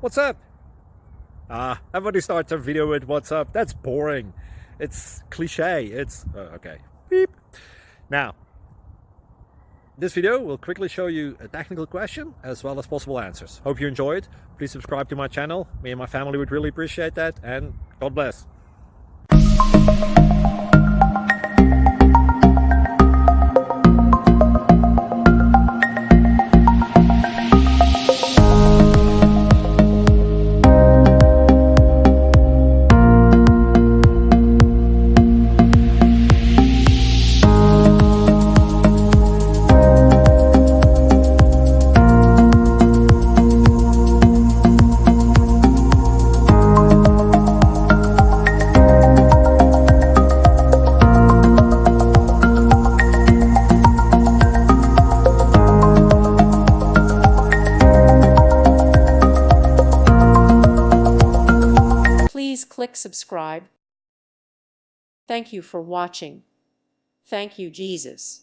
What's up? Everybody starts a video with what's up. That's boring. It's cliche. It's okay. Beep. Now, this video will quickly show you a technical question as well as possible answers. Hope you enjoyed. Please subscribe to my channel. Me and my family would really appreciate that, and God bless. Please click subscribe. Thank you for watching. Thank you, Jesus.